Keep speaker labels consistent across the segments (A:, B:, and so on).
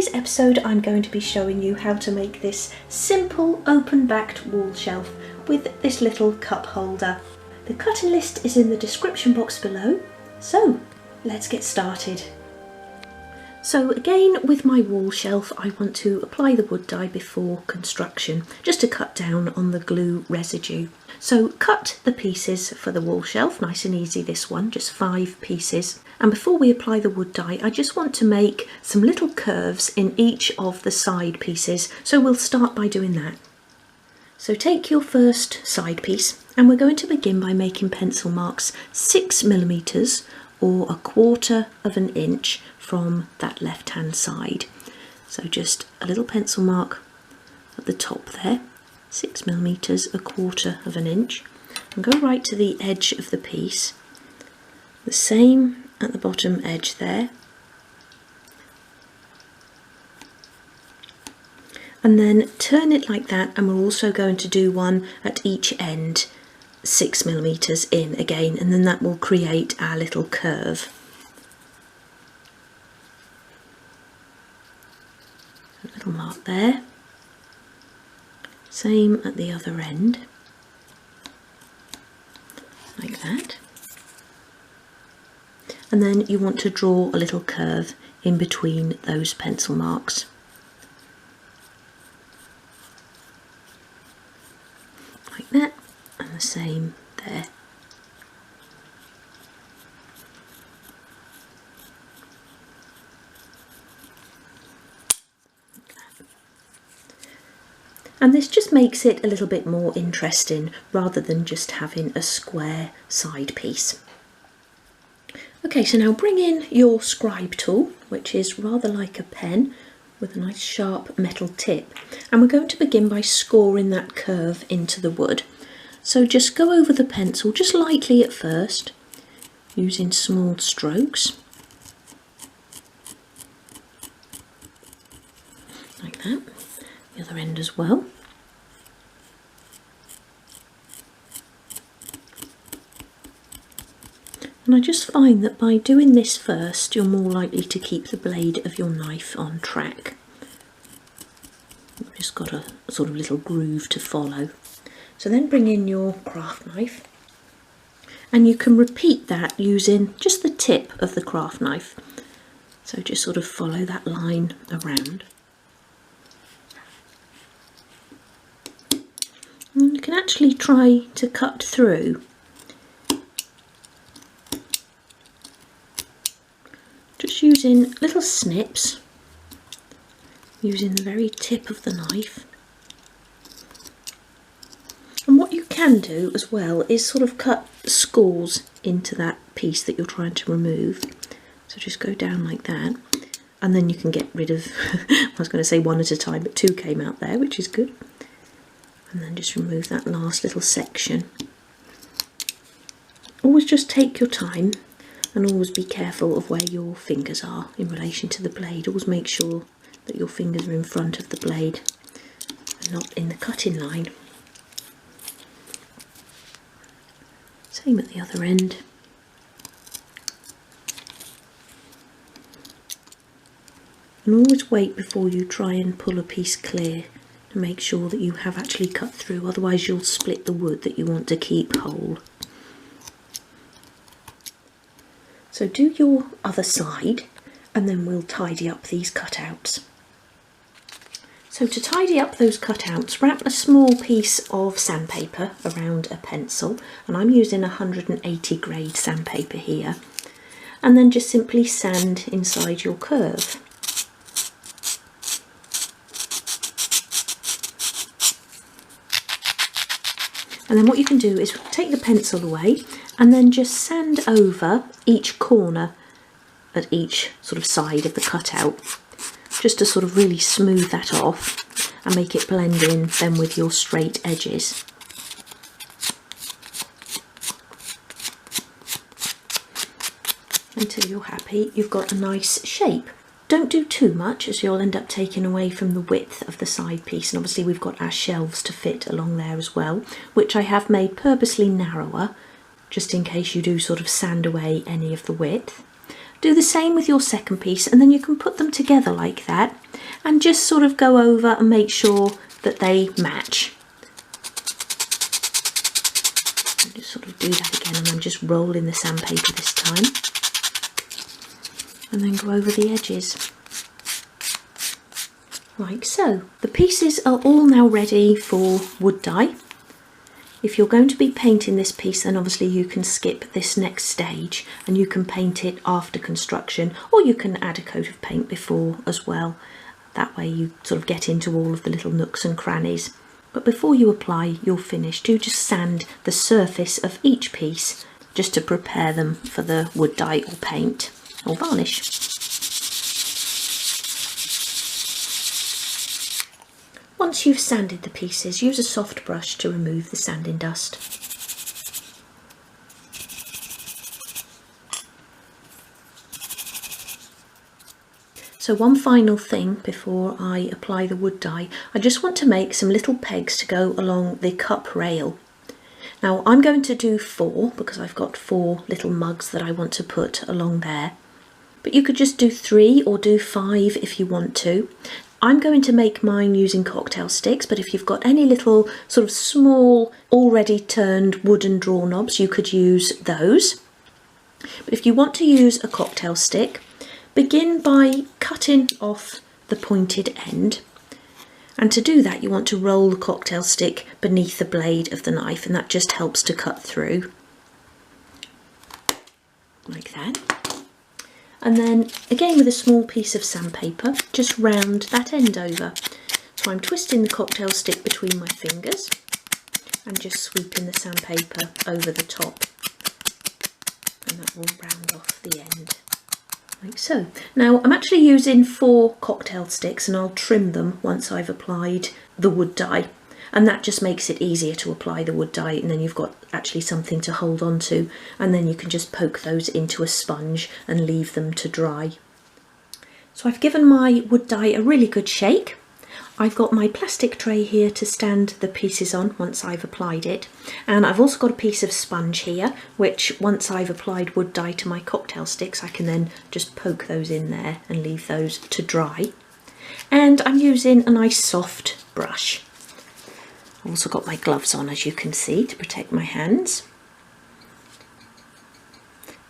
A: today's episode I'm going to be showing you how to make this simple open-backed wall shelf with this little cup holder. The cutting list is in the description box below, so let's get started. So again, with my wall shelf I want to apply the wood dye before construction, just to cut down on the glue residue. So cut the pieces for the wall shelf, nice and easy this one, just 5 pieces. And before we apply the wood dye, I just want to make some little curves in each of the side pieces, so we'll start by doing that. So take your first side piece and we're going to begin by making pencil marks 6mm or 1/4 of an inch from that left hand side. So just a little pencil mark at the top there, 6mm, 1/4 of an inch, and go right to the edge of the piece. The same at the bottom edge there, and then turn it like that, and we're also going to do one at each end 6mm in again, and then that will create our little curve. A little mark there, same at the other end, like that. And then you want to draw a little curve in between those pencil marks. Like that, and the same there. And this just makes it a little bit more interesting rather than just having a square side piece. Okay, so now bring in your scribe tool, which is rather like a pen with a nice sharp metal tip, and we're going to begin by scoring that curve into the wood. So just go over the pencil just lightly at first, using small strokes, like that, the other end as well. And I just find that by doing this first, you're more likely to keep the blade of your knife on track. You've just got a sort of little groove to follow. So then bring in your craft knife, and you can repeat that using just the tip of the craft knife. So just sort of follow that line around. And you can actually try to cut through. Just using little snips, using the very tip of the knife. And what you can do as well is sort of cut scores into that piece that you're trying to remove. So just go down like that, and then you can get rid of, I was going to say 1 at a time, but 2 came out there, which is good. And then just remove that last little section. Always just take your time. And always be careful of where your fingers are in relation to the blade. Always make sure that your fingers are in front of the blade and not in the cutting line. Same at the other end. And always wait before you try and pull a piece clear to make sure that you have actually cut through, otherwise you'll split the wood that you want to keep whole. So do your other side, and then we'll tidy up these cutouts. So to tidy up those cutouts, wrap a small piece of sandpaper around a pencil, and I'm using 180 grade sandpaper here, and then just simply sand inside your curve. And then what you can do is take the pencil away and then just sand over each corner at each sort of side of the cutout, just to sort of really smooth that off and make it blend in then with your straight edges. Until you're happy you've got a nice shape. Don't do too much, as you'll end up taking away from the width of the side piece, and obviously we've got our shelves to fit along there as well, which I have made purposely narrower just in case you do sort of sand away any of the width. Do the same with your second piece, and then you can put them together like that and just sort of go over and make sure that they match. I'll just sort of do that again, and I'm just rolling the sandpaper this time, and then go over the edges like so. The pieces are all now ready for wood dye. If you're going to be painting this piece, then obviously you can skip this next stage and you can paint it after construction, or you can add a coat of paint before as well. That way you sort of get into all of the little nooks and crannies. But before you apply your finish, do just sand the surface of each piece just to prepare them for the wood dye or paint or varnish. Once you've sanded the pieces, use a soft brush to remove the sanding dust. So one final thing before I apply the wood dye, I just want to make some little pegs to go along the cup rail. Now I'm going to do 4 because I've got 4 little mugs that I want to put along there. But you could just do 3 or do 5 if you want to. I'm going to make mine using cocktail sticks, but if you've got any little sort of small, already turned wooden drawer knobs, you could use those. But if you want to use a cocktail stick, begin by cutting off the pointed end. And to do that, you want to roll the cocktail stick beneath the blade of the knife, and that just helps to cut through. Like that. And then again with a small piece of sandpaper, just round that end over. So I'm twisting the cocktail stick between my fingers and just sweeping the sandpaper over the top, and that will round off the end like so. Now I'm actually using 4 cocktail sticks, and I'll trim them once I've applied the wood dye, and that just makes it easier to apply the wood dye, and then you've got actually something to hold on to, and then you can just poke those into a sponge and leave them to dry. So I've given my wood dye a really good shake. I've got my plastic tray here to stand the pieces on once I've applied it, and I've also got a piece of sponge here, which once I've applied wood dye to my cocktail sticks, I can then just poke those in there and leave those to dry. And I'm using a nice soft brush. I've also got my gloves on, as you can see, to protect my hands.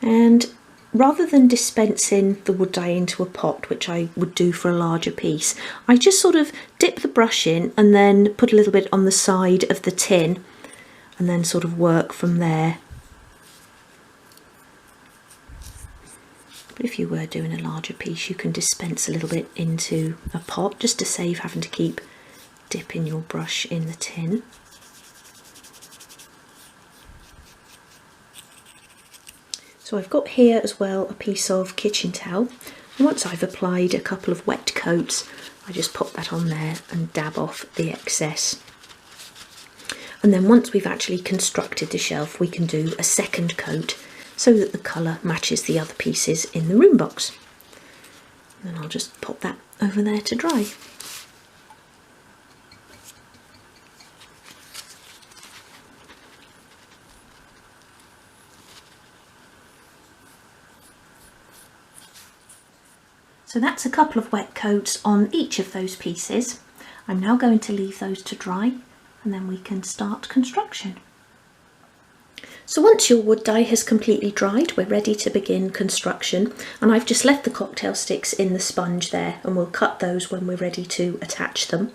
A: And rather than dispensing the wood dye into a pot, which I would do for a larger piece, I just sort of dip the brush in and then put a little bit on the side of the tin, and then sort of work from there. But if you were doing a larger piece, you can dispense a little bit into a pot just to save having to keep dipping your brush in the tin. So I've got here as well a piece of kitchen towel, and once I've applied a couple of wet coats, I just pop that on there and dab off the excess. And then once we've actually constructed the shelf, we can do a second coat so that the colour matches the other pieces in the room box. And then I'll just pop that over there to dry. So that's a couple of wet coats on each of those pieces. I'm now going to leave those to dry, and then we can start construction. So once your wood dye has completely dried, we're ready to begin construction, and I've just left the cocktail sticks in the sponge there, and we'll cut those when we're ready to attach them.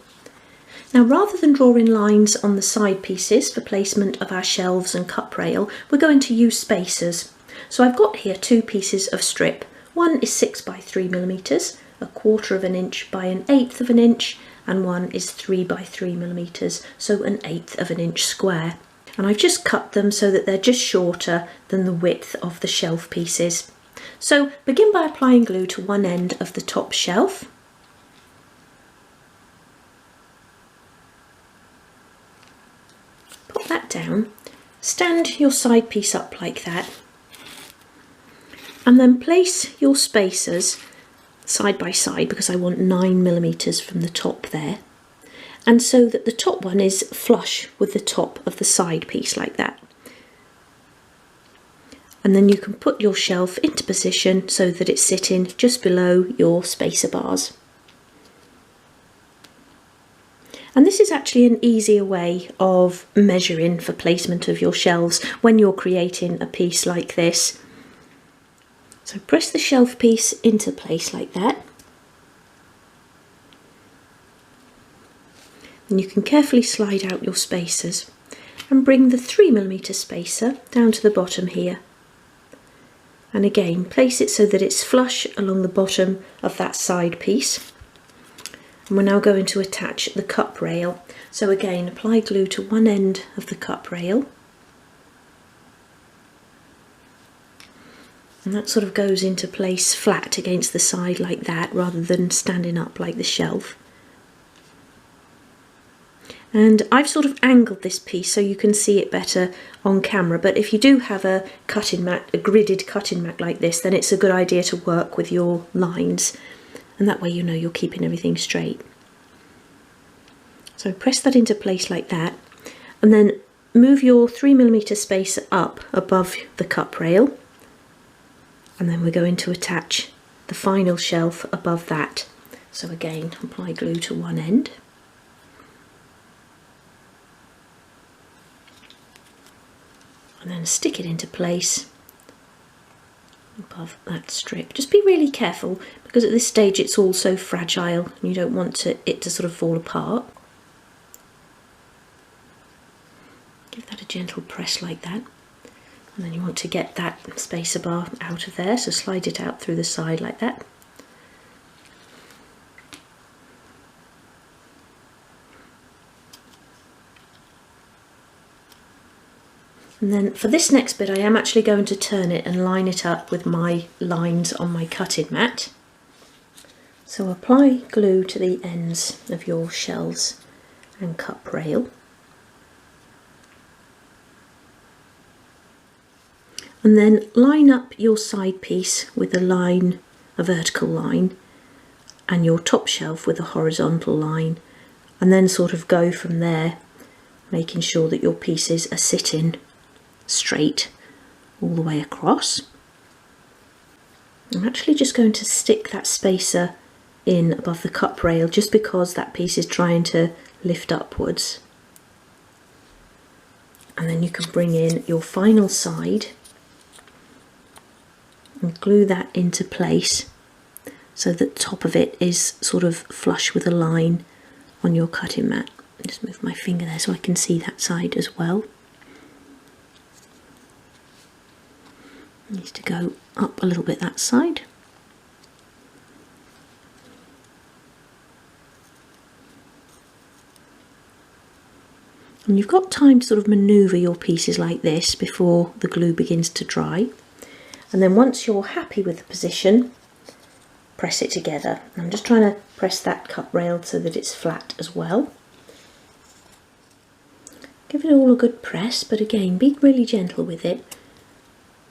A: Now, rather than drawing lines on the side pieces for placement of our shelves and cup rail, we're going to use spacers. So I've got here 2 pieces of strip. One is 6 by 3 millimeters, 1/4 of an inch by 1/8 of an inch, and one is 3 by 3 millimeters, so 1/8 of an inch square. And I've just cut them so that they're just shorter than the width of the shelf pieces. So begin by applying glue to one end of the top shelf. Pop that down, stand your side piece up like that, and then place your spacers side by side, because I want 9 millimeters from the top there, and so that the top one is flush with the top of the side piece like that. and then you can put your shelf into position so that it's sitting just below your spacer bars. And this is actually an easier way of measuring for placement of your shelves when you're creating a piece like this. So press the shelf piece into place like that. And you can carefully slide out your spacers and bring the 3mm spacer down to the bottom here. And again, place it so that it's flush along the bottom of that side piece. And we're now going to attach the cup rail. So again, apply glue to one end of the cup rail. And that sort of goes into place flat against the side like that, rather than standing up like the shelf. And I've sort of angled this piece so you can see it better on camera, but if you do have a cutting mat, a gridded cutting mat like this, then it's a good idea to work with your lines, and that way you know you're keeping everything straight. So press that into place like that, and then move your 3mm spacer up above the cup rail, and then we're going to attach the final shelf above that. So again, apply glue to one end. And then stick it into place above that strip. Just be really careful, because at this stage it's all so fragile and you don't want it to sort of fall apart. Give that a gentle press like that. And then you want to get that spacer bar out of there, so slide it out through the side like that. And then for this next bit I am actually going to turn it and line it up with my lines on my cutting mat. So apply glue to the ends of your shelves and cup rail. And then line up your side piece with a vertical line, and your top shelf with a horizontal line, and then sort of go from there, making sure that your pieces are sitting straight all the way across. I'm actually just going to stick that spacer in above the cup rail just because that piece is trying to lift upwards. And then you can bring in your final side and glue that into place so that the top of it is sort of flush with a line on your cutting mat. Just move my finger there so I can see that side as well. Needs to go up a little bit that side. And you've got time to sort of manoeuvre your pieces like this before the glue begins to dry. And then once you're happy with the position, press it together. I'm just trying to press that cup rail so that it's flat as well. Give it all a good press, but again, be really gentle with it,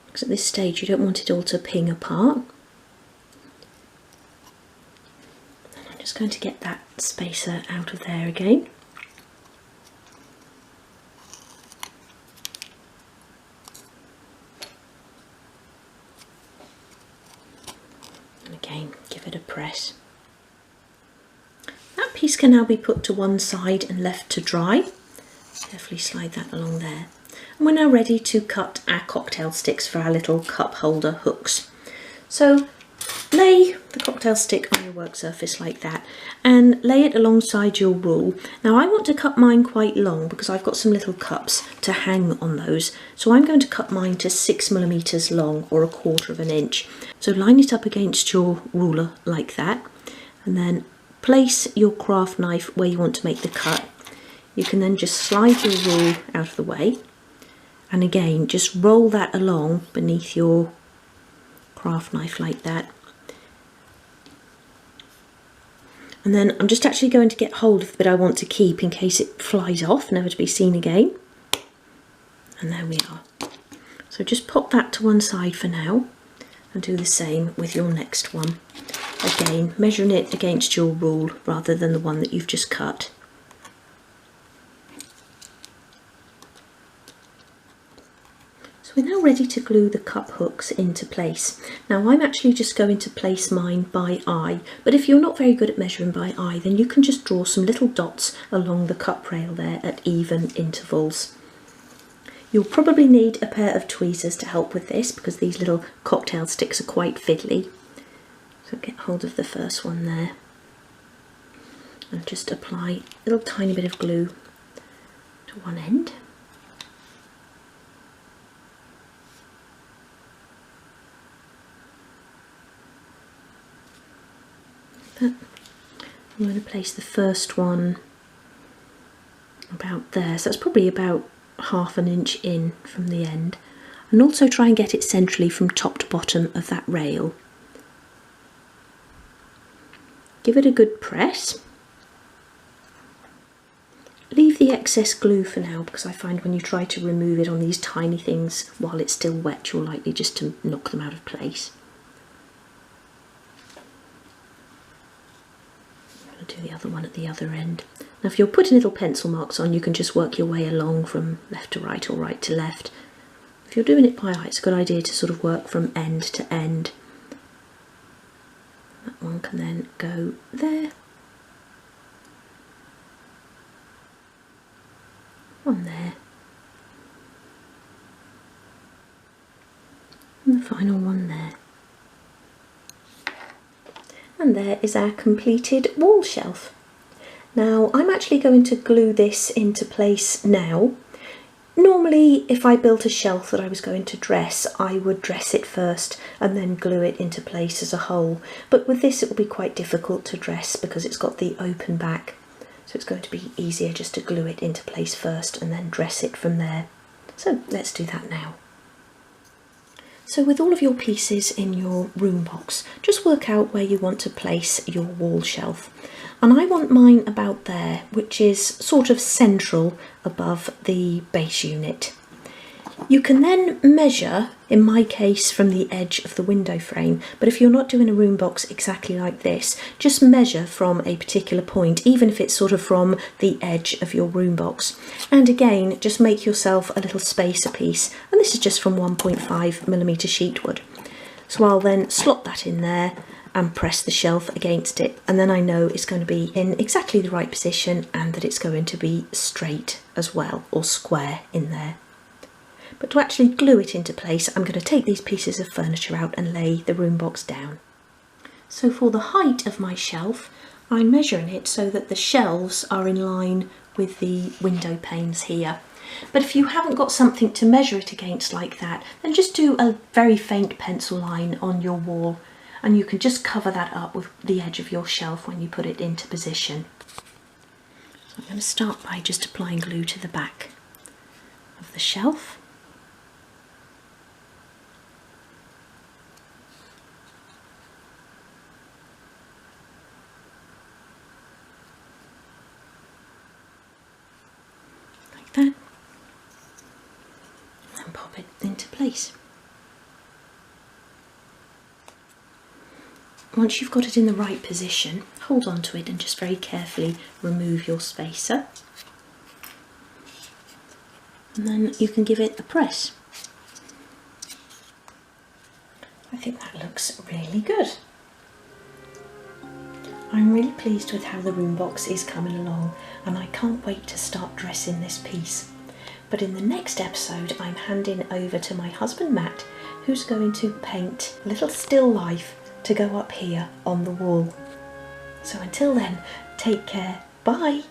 A: because at this stage you don't want it all to ping apart. And I'm just going to get that spacer out of there again. And again, give it a press. That piece can now be put to one side and left to dry. Carefully slide that along there. And we're now ready to cut our cocktail sticks for our little cup holder hooks. So lay the cocktail stick on your work surface like that and lay it alongside your rule. Now I want to cut mine quite long because I've got some little cups to hang on those. So I'm going to cut mine to 6mm long, or 1/4 inch. So line it up against your ruler like that, and then place your craft knife where you want to make the cut. You can then just slide your rule out of the way, and again just roll that along beneath your craft knife like that. And then I'm just actually going to get hold of the bit I want to keep in case it flies off, never to be seen again. And there we are. So just pop that to one side for now and do the same with your next one. Again, measuring it against your rule rather than the one that you've just cut. So we're now ready to glue the cup hooks into place. Now I'm actually just going to place mine by eye, but if you're not very good at measuring by eye, then you can just draw some little dots along the cup rail there at even intervals. You'll probably need a pair of tweezers to help with this because these little cocktail sticks are quite fiddly. So get hold of the first one there and just apply a little tiny bit of glue to one end. I'm going to place the first one about there, so it's probably about ½ an inch in from the end, and also try and get it centrally from top to bottom of that rail. Give it a good press. Leave the excess glue for now, because I find when you try to remove it on these tiny things while it's still wet, you're likely just to knock them out of place. Do the other one at the other end. Now if you're putting little pencil marks on, you can just work your way along from left to right or right to left. If you're doing it by eye, it's a good idea to sort of work from end to end. That one can then go there. One there. And the final one there. And there is our completed wall shelf. Now I'm actually going to glue this into place now. Normally if I built a shelf that I was going to dress, I would dress it first and then glue it into place as a whole. But with this it will be quite difficult to dress because it's got the open back. So it's going to be easier just to glue it into place first and then dress it from there. So let's do that now. So with all of your pieces in your room box, just work out where you want to place your wall shelf. And I want mine about there, which is sort of central above the base unit. You can then measure, in my case, from the edge of the window frame, but if you're not doing a room box exactly like this, just measure from a particular point, even if it's sort of from the edge of your room box. And again, just make yourself a little spacer piece, and this is just from 1.5mm sheet wood. So I'll then slot that in there and press the shelf against it, and then I know it's going to be in exactly the right position and that it's going to be straight as well, or square in there. But to actually glue it into place, I'm going to take these pieces of furniture out and lay the room box down. So for the height of my shelf, I'm measuring it so that the shelves are in line with the window panes here. But if you haven't got something to measure it against like that, then just do a very faint pencil line on your wall, and you can just cover that up with the edge of your shelf when you put it into position. So I'm going to start by just applying glue to the back of the shelf. That, and pop it into place. Once you've got it in the right position, hold on to it and just very carefully remove your spacer, and then you can give it a press. I think that looks really good. I'm really pleased with how the room box is coming along, and I can't wait to start dressing this piece. But in the next episode I'm handing over to my husband Matt, who's going to paint a little still life to go up here on the wall. So until then, take care, bye!